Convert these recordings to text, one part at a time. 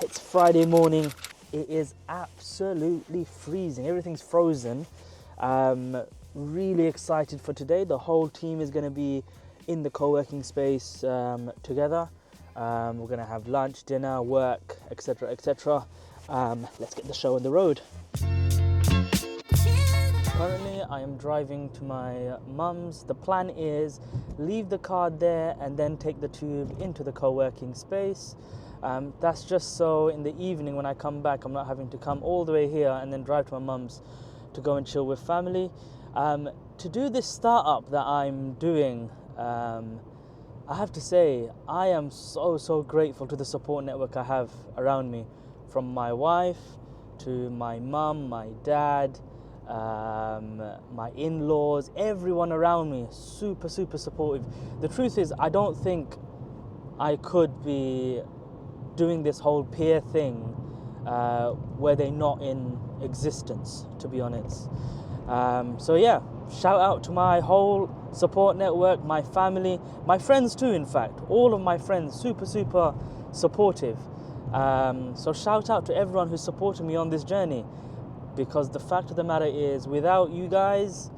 It's Friday morning. It is absolutely freezing. Everything's frozen. Really excited for today. The whole team is going to be in the co-working space together. We're going to have lunch, dinner, work, etc., etc. Let's get the show on the road. Currently, I am driving to my mum's. The plan is leave the car there and then take the tube into the co-working space. That's just so in the evening when I come back, I'm not having to come all the way here and then drive to my mum's to go and chill with family. To do this startup that I'm doing, I have to say I am so grateful to the support network I have around me, from my wife to my mum, my dad, my in-laws, everyone around me, super supportive. The truth is, I don't think I could be doing this whole peer thing were they not in existence, to be honest. So yeah, shout out to my whole support network, my family, my friends too, in fact. All of my friends, super supportive. So shout out to everyone who's supporting me on this journey, because the fact of the matter is, without you guys,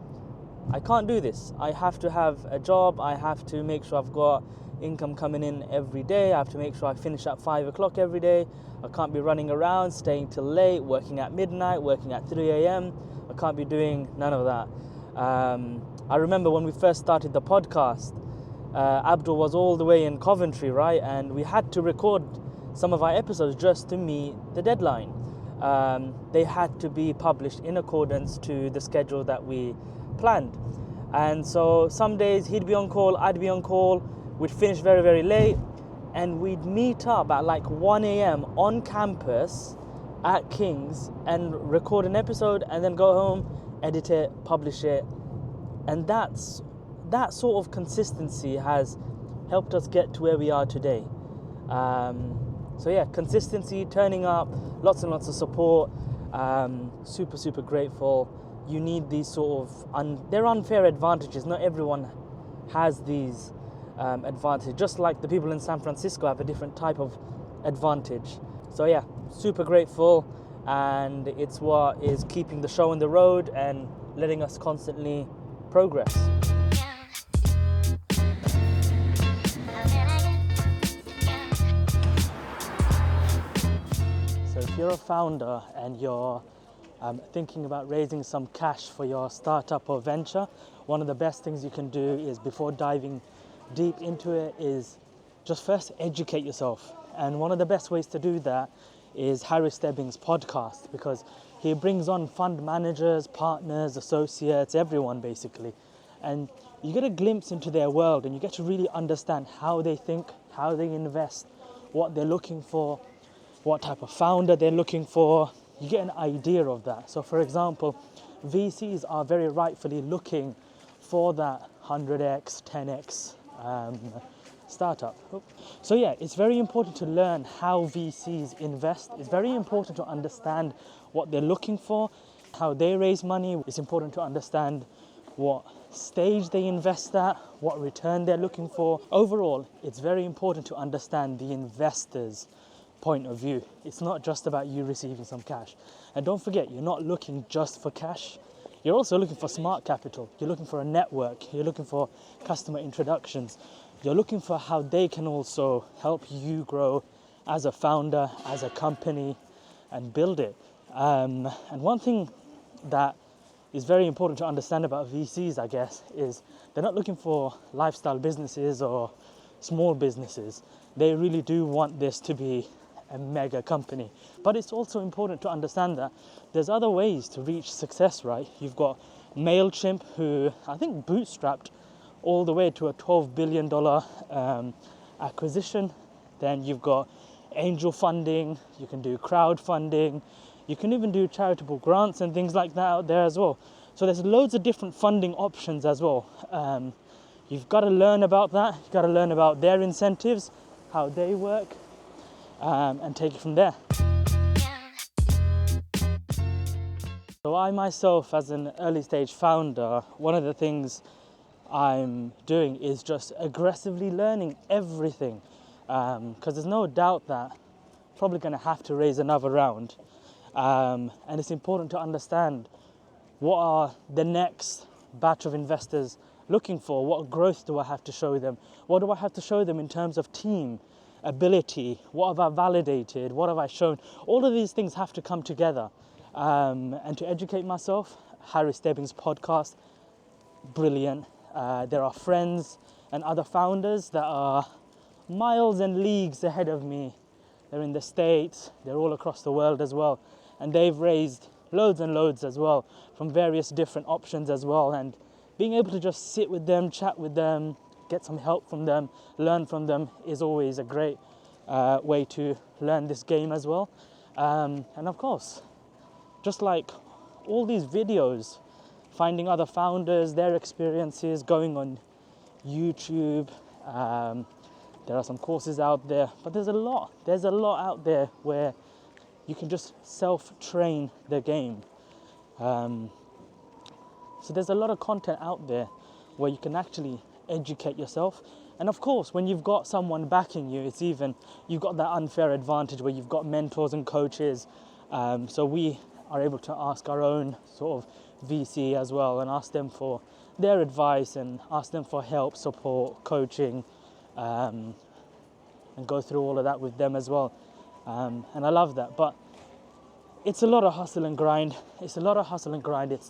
I can't do this. I have to have a job. I have to make sure I've got income coming in every day. I have to make sure I finish at 5 o'clock every day. I can't be running around, staying till late, working at midnight, working at 3 a.m. I can't be doing none of that. I remember when we first started the podcast, Abdul was all the way in Coventry, right? And we had to record some of our episodes just to meet the deadline. They had to be published in accordance to the schedule that we planned. And so some days he'd be on call, I'd be on call, we'd finish very late, and we'd meet up at like 1 a.m. on campus at King's and record an episode and then go home, edit it, publish it. And that sort of consistency has helped us get to where we are today. So yeah, consistency, turning up, lots and lots of support, super grateful. You need these sort of, they're unfair advantages. Not everyone has these advantages, just like the people in San Francisco have a different type of advantage. So yeah, super grateful, and it's what is keeping the show on the road and letting us constantly progress. So if you're a founder and you're thinking about raising some cash for your startup or venture, one of the best things you can do is, before diving deep into it, is just first educate yourself. And one of the best ways to do that is Harry Stebbings' podcast, because he brings on fund managers, partners, associates, everyone basically. And you get a glimpse into their world and you get to really understand how they think, how they invest, what they're looking for, what type of founder they're looking for. You get an idea of that. So for example, VCs are very rightfully looking for that 100x, 10x startup. So yeah, it's very important to learn how VCs invest. It's very important to understand what they're looking for, how they raise money. It's important to understand what stage they invest at, what return they're looking for. Overall, it's very important to understand the investors' point of view. It's not just about you receiving some cash. And don't forget, you're not looking just for cash. You're also looking for smart capital. You're looking for a network. You're looking for customer introductions. You're looking for how they can also help you grow as a founder, as a company, and build it. And one thing that is very important to understand about VCs, I guess, is they're not looking for lifestyle businesses or small businesses. They really do want this to be a mega company. But it's also important to understand that there's other ways to reach success, right? You've got MailChimp, who I think bootstrapped all the way to a $12 billion acquisition. Then you've got angel funding, you can do crowdfunding, you can even do charitable grants and things like that out there as well. So there's loads of different funding options as well. You've got to learn about that. You've got to learn about their incentives, how they work, and take it from there. So I myself, as an early stage founder, one of the things I'm doing is just aggressively learning everything, because there's no doubt that probably going to have to raise another round. And it's important to understand what are the next batch of investors looking for. What growth do I have to show them? What do I have to show them in terms of team, ability? What have I validated? What have I shown? All of these things have to come together. And to educate myself, Harry Stebbings' podcast, brilliant. There are friends and other founders that are miles and leagues ahead of me. They're in the States, they're all across the world as well. And they've raised loads and loads as well from various different options as well. And being able to just sit with them, chat with them, get some help from them, learn from them is always a great way to learn this game as well. And of course, just like all these videos, finding other founders, their experiences, going on YouTube. There are some courses out there, but there's a lot out there where you can just self-train the game. So there's a lot of content out there where you can actually educate yourself. And of course, when you've got someone backing you, you've got that unfair advantage where you've got mentors and coaches. So we are able to ask our own sort of VC as well and ask them for their advice and ask them for help, support, coaching, and go through all of that with them as well. And I love that. But it's a lot of hustle and grind. It's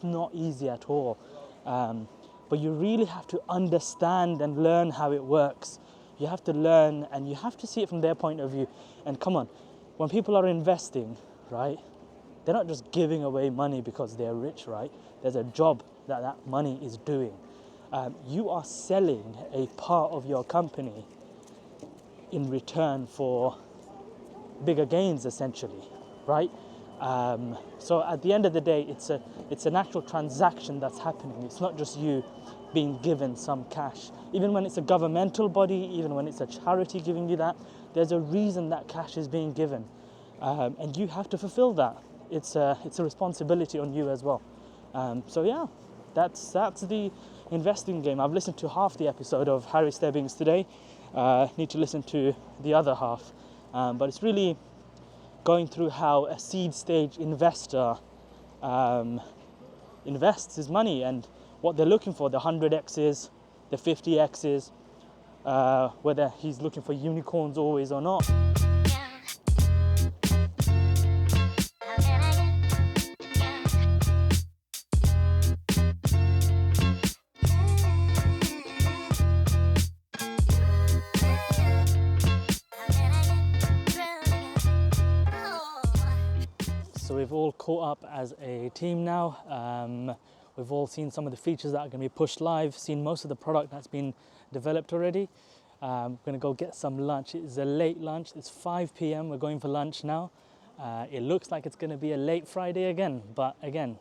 not easy at all. But you really have to understand and learn how it works. You have to learn and you have to see it from their point of view. And come on, when people are investing, right, they're not just giving away money because they're rich, right? There's a job that money is doing. You are selling a part of your company in return for bigger gains, essentially, right? So at the end of the day, it's an actual transaction that's happening. It's not just you being given some cash. Even when it's a governmental body, even when it's a charity giving you that, there's a reason that cash is being given. And you have to fulfill that. It's a responsibility on you as well. So yeah, that's the investing game. I've listened to half the episode of Harry Stebbings today. Need to listen to the other half. But it's really going through how a seed stage investor invests his money and what they're looking for, the 100x's, the 50x's, whether he's looking for unicorns always or not. So we've all caught up as a team now. We've all seen some of the features that are going to be pushed live, seen most of the product that's been developed already. We're going to go get some lunch. It's a late lunch. It's 5 p.m. We're going for lunch now. It looks like it's going to be a late Friday again, but again,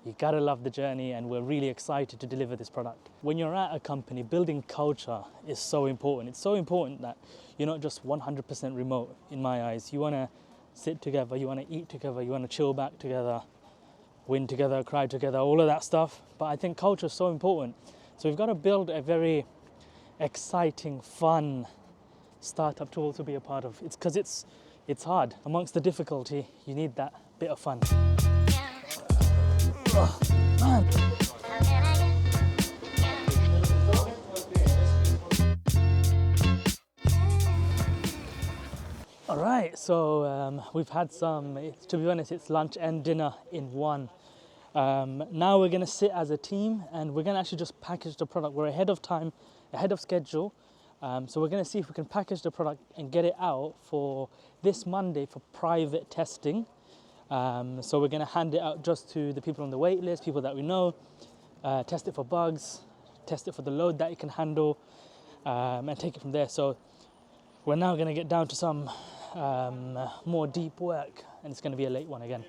you gotta love the journey and we're really excited to deliver this product. When you're at a company, building culture is so important. It's so important that you're not just 100% remote in my eyes. You wanna sit together, you want to eat together, you want to chill back together, win together, cry together, all of that stuff. But I think culture is so important. So we've got to build a very exciting, fun startup to also be a part of. It's because it's hard. Amongst the difficulty, you need that bit of fun. Oh, man. All right, so we've had to be honest, it's lunch and dinner in one. Now we're gonna sit as a team and we're gonna actually just package the product. We're ahead of time, ahead of schedule. So we're gonna see if we can package the product and get it out for this Monday for private testing. So we're gonna hand it out just to the people on the wait list, people that we know, test it for bugs, test it for the load that it can handle, and take it from there. So we're now gonna get down to some more deep work, and it's going to be a late one again.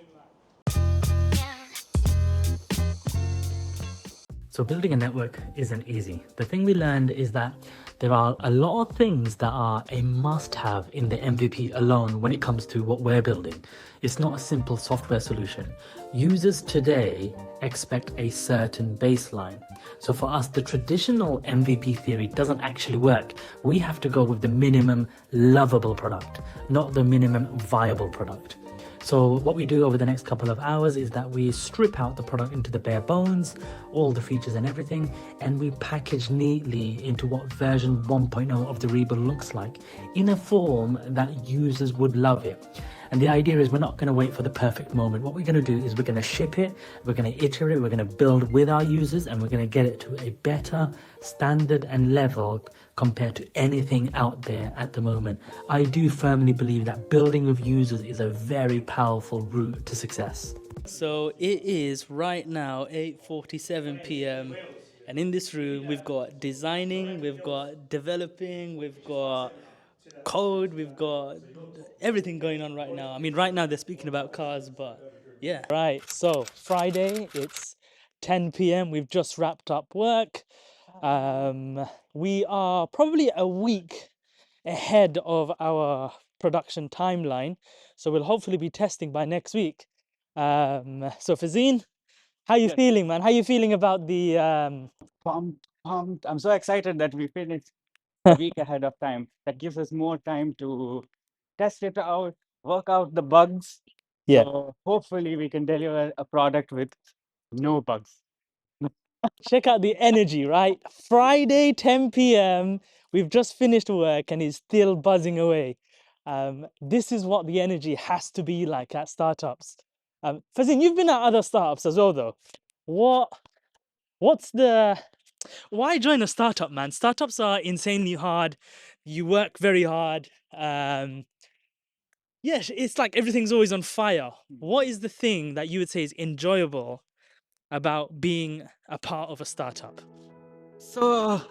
So building a network isn't easy. The thing we learned is that there are a lot of things that are a must-have in the MVP alone when it comes to what we're building. It's not a simple software solution. Users today expect a certain baseline. So for us, the traditional MVP theory doesn't actually work. We have to go with the minimum lovable product, not the minimum viable product. So what we do over the next couple of hours is that we strip out the product into the bare bones, all the features and everything, and we package neatly into what version 1.0 of the Rebel looks like in a form that users would love it. And the idea is we're not going to wait for the perfect moment. What we're going to do is we're going to ship it, we're going to iterate, we're going to build with our users, and we're going to get it to a better standard and level compared to anything out there at the moment. I do firmly believe that building with users is a very powerful route to success. So it is right now 8:47 p.m. and in this room we've got designing, we've got developing, we've got code, we've got everything going on right now. I mean, right now they're speaking about cars, but yeah. Right, so Friday, it's 10 p.m. We've just wrapped up work. We are probably a week ahead of our production timeline, so we'll hopefully be testing by next week. So Fazine, how you feeling, man? How you feeling about the Pumped. I'm so excited that we finished a week ahead of time. That gives us more time to test it out, work out the bugs. Yeah. So hopefully we can deliver a product with no bugs. Check out the energy, right? Friday, 10 p.m. We've just finished work and it's still buzzing away. This is what the energy has to be like at startups. Fazin, you've been at other startups as well, though. What's the why join a startup, man? Startups are insanely hard. You work very hard. Yes, it's like everything's always on fire. What is the thing that you would say is enjoyable about being a part of a startup? So,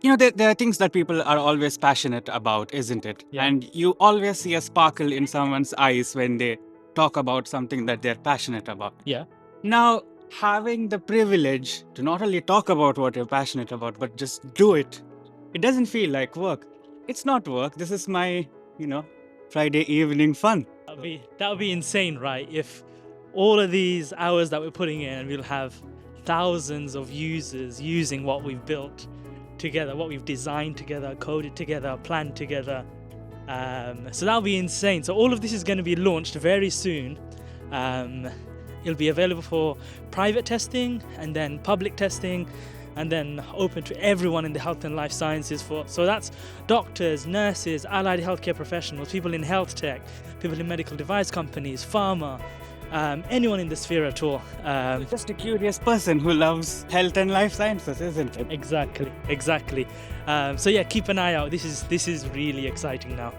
there are things that people are always passionate about, isn't it? Yeah. And you always see a sparkle in someone's eyes when they talk about something that they're passionate about. Yeah. Now, having the privilege to not only talk about what you're passionate about, but just do it, it doesn't feel like work. It's not work. This is my, Friday evening fun. That would be insane, right? If all of these hours that we're putting in, we'll have thousands of users using what we've built together, what we've designed together, coded together, planned together. So that'll be insane. So all of this is going to be launched very soon. It'll be available for private testing and then public testing, and then open to everyone in the health and life sciences. So that's doctors, nurses, allied healthcare professionals, people in health tech, people in medical device companies, pharma, anyone in the sphere at all. Just a curious person who loves health and life sciences, isn't it? Exactly. So yeah, keep an eye out. This is really exciting now.